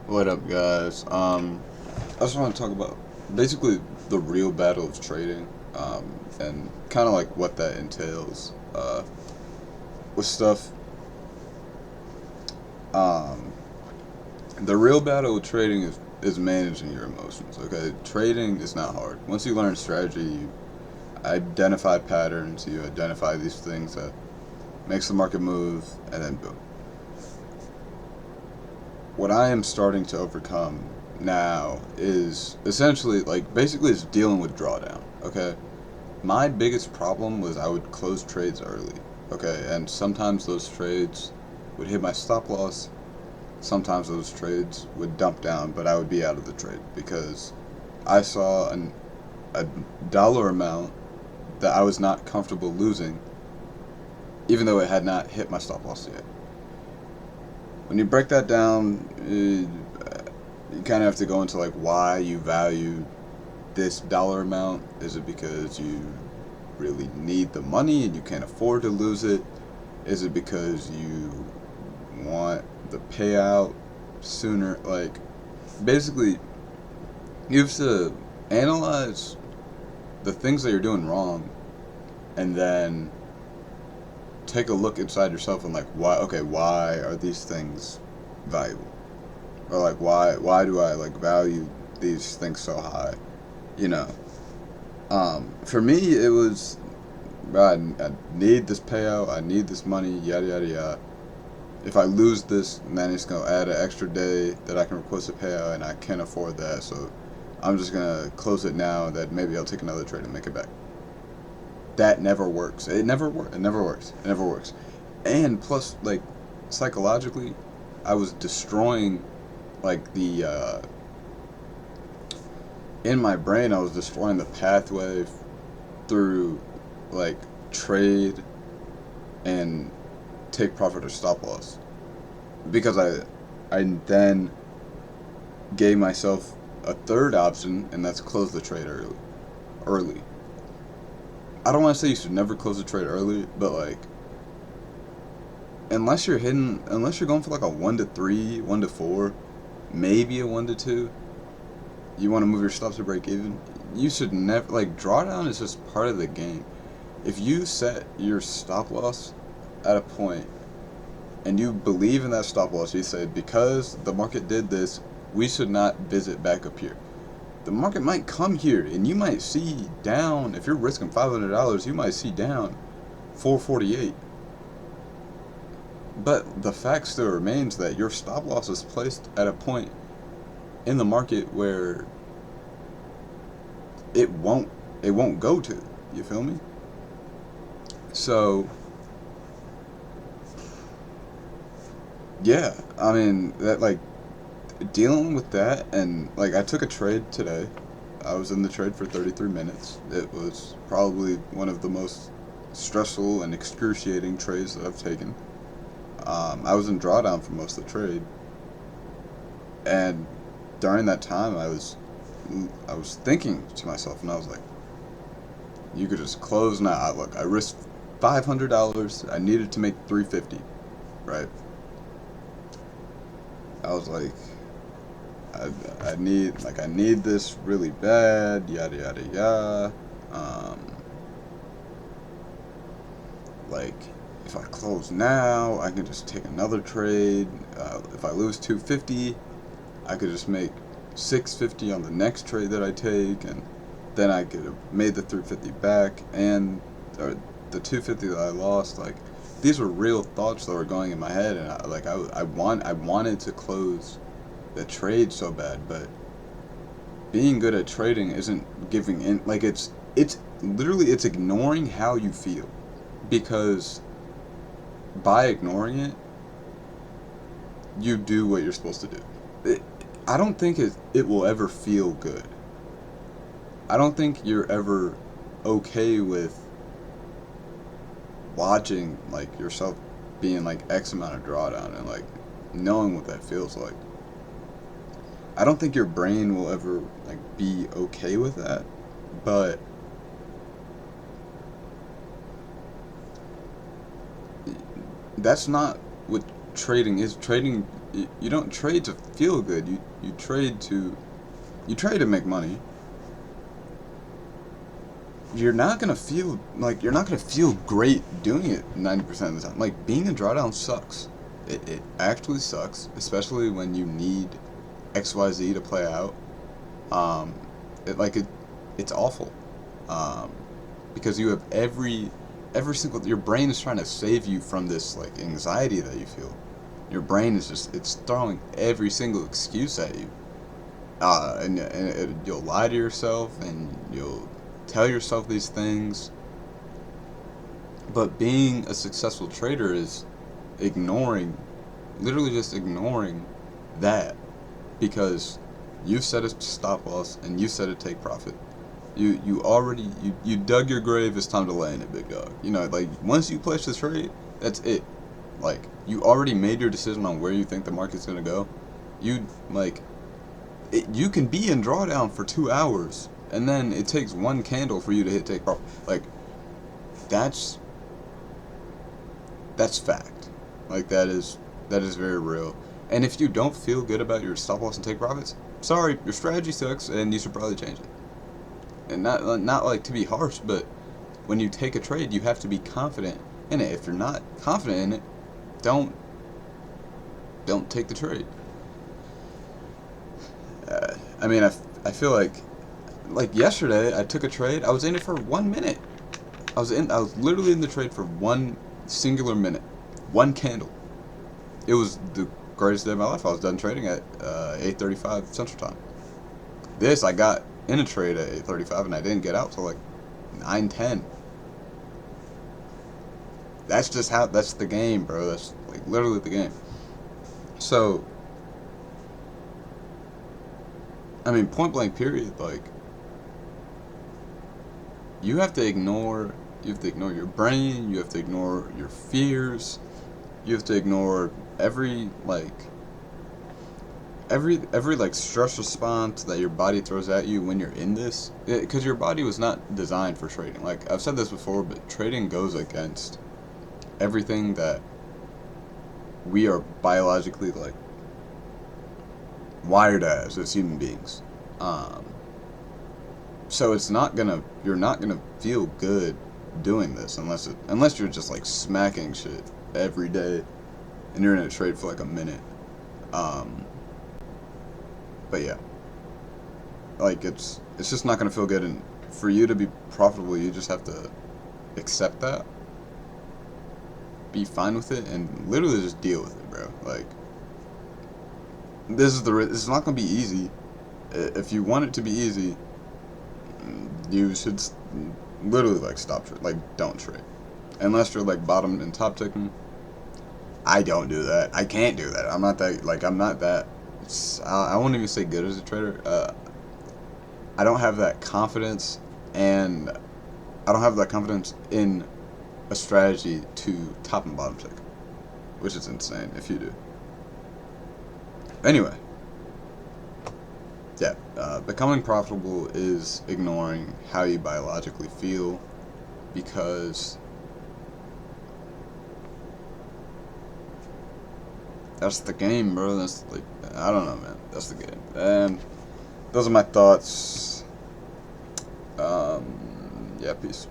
What up, guys? I just want to talk about basically the real battle of trading, and kind of like what that entails. With stuff, um, the real battle of trading is managing your emotions. Okay, trading is not hard. Once you learn strategy, you identify patterns, you identify these things that makes the market move, and then boom. What I am starting to overcome now is essentially like basically it's dealing with drawdown. Okay, my biggest problem was I would close trades early. Okay, and sometimes those trades would hit my stop loss. Sometimes those trades would dump down, but I would be out of the trade because I saw a dollar amount that I was not comfortable losing, even though it had not hit my stop loss yet. When you break that down, you kind of have to go into like why you value this dollar amount. Is it because you really need the money and you can't afford to lose it? Is it because you want the payout sooner? Like, basically, you have to analyze the things that you're doing wrong and then take a look inside yourself and like why are these things valuable, or like why do I like value these things so high, you know. For me it was, I need this payout, I need this money, yada yada yada. If I lose this, then it's gonna add an extra day that I can request a payout, and I can't afford that. So I'm just gonna close it now. That maybe I'll take another trade and make it back. That never works. It never works. It never works. It never works. And plus, like psychologically, I was destroying like the in my brain. I was destroying the pathway through like trade and take profit or stop loss, because I then gave myself a third option, and that's close the trade early. Early. I don't want to say you should never close the trade early, but like unless you're going for like a 1 to 3, 1 to 4, maybe a 1 to 2, you want to move your stops to break even. You should never, like, drawdown is just part of the game. If you set your stop loss at a point and you believe in that stop loss, you say because the market did this, we should not visit back up here. The market might come here and you might see down, if you're risking $500, you might see down 448. But the fact still remains that your stop loss is placed at a point in the market where it won't it won't go to. You feel me? So yeah, I mean that, like, dealing with that, and like I took a trade today. I was in the trade for 33 minutes. It was probably one of the most stressful and excruciating trades that I've taken. I was in drawdown for most of the trade, and during that time, I was thinking to myself, and I was like, you could just close now. Look, I risked $500. I needed to make 350, right? I was like, I, I need this really bad, yada yada yada. Um, like, if I close now, I can just take another trade. If I lose 250, I could just make 650 on the next trade that I take, and then I could have made the 350 back, and or the 250 that I lost. Like, these were real thoughts that were going in my head, and I wanted to close the trade so bad, but being good at trading isn't giving in. Like, it's literally it's ignoring how you feel, because by ignoring it, you do what you're supposed to do. It, I don't think it will ever feel good. I don't think you're ever okay with watching like yourself being like X amount of drawdown and like knowing what that feels like. I don't think your brain will ever like be okay with that, but that's not what trading is. Trading You don't trade to feel good. You trade to make money. You're not gonna feel great doing it 90% of the time. Like, being in drawdown sucks. It actually sucks, especially when you need XYZ to play out. Um, it's awful. Um, because you have every single, your brain is trying to save you from this like anxiety that you feel. Your brain is it's throwing every single excuse at you. You'll lie to yourself and you'll tell yourself these things. But being a successful trader is ignoring, literally just ignoring that, because you set a stop loss and you set a take profit. You already you dug your grave. It's time to lay in it, big dog. You know, like, once you place the trade, that's it. Like, you already made your decision on where you think the market's gonna go. You like you can be in drawdown for 2 hours, and then it takes one candle for you to hit take profit. Like, that's fact. Like, that is very real. And if you don't feel good about your stop loss and take profits, sorry, your strategy sucks, and you should probably change it. And not like to be harsh, but when you take a trade, you have to be confident in it. If you're not confident in it, don't take the trade. I mean, I feel like yesterday I took a trade. I was in it for 1 minute. I was literally in the trade for one singular minute, one candle. It was the greatest day of my life. I was done trading at 8:35 Central Time. This, I got in a trade at 8:35 and I didn't get out till like 9:10. That's the game, bro. That's like literally the game. So, I mean, point blank period, like, you have to ignore your brain, you have to ignore your fears, you have to ignore every stress response that your body throws at you when you're in this, because your body was not designed for trading. Like, I've said this before, but trading goes against everything that we are biologically like wired as human beings. So you're not gonna feel good doing this unless you're just like smacking shit every day and you're in a trade for like a minute. But yeah, like, it's just not gonna feel good, and for you to be profitable, you just have to accept that, be fine with it, and literally just deal with it, bro. Like, this is not gonna be easy. If you want it to be easy, you should literally like stop trade. Like, don't trade unless you're like bottom and top ticking. I don't do that. I can't do that. I'm not that. I won't even say good as a trader. I don't have that confidence, and I don't have that confidence in a strategy to top and bottom tick, which is insane if you do. Anyway, yeah, becoming profitable is ignoring how you biologically feel, because that's the game, bro. That's like, I don't know, man. That's the game. And those are my thoughts. Yeah, peace.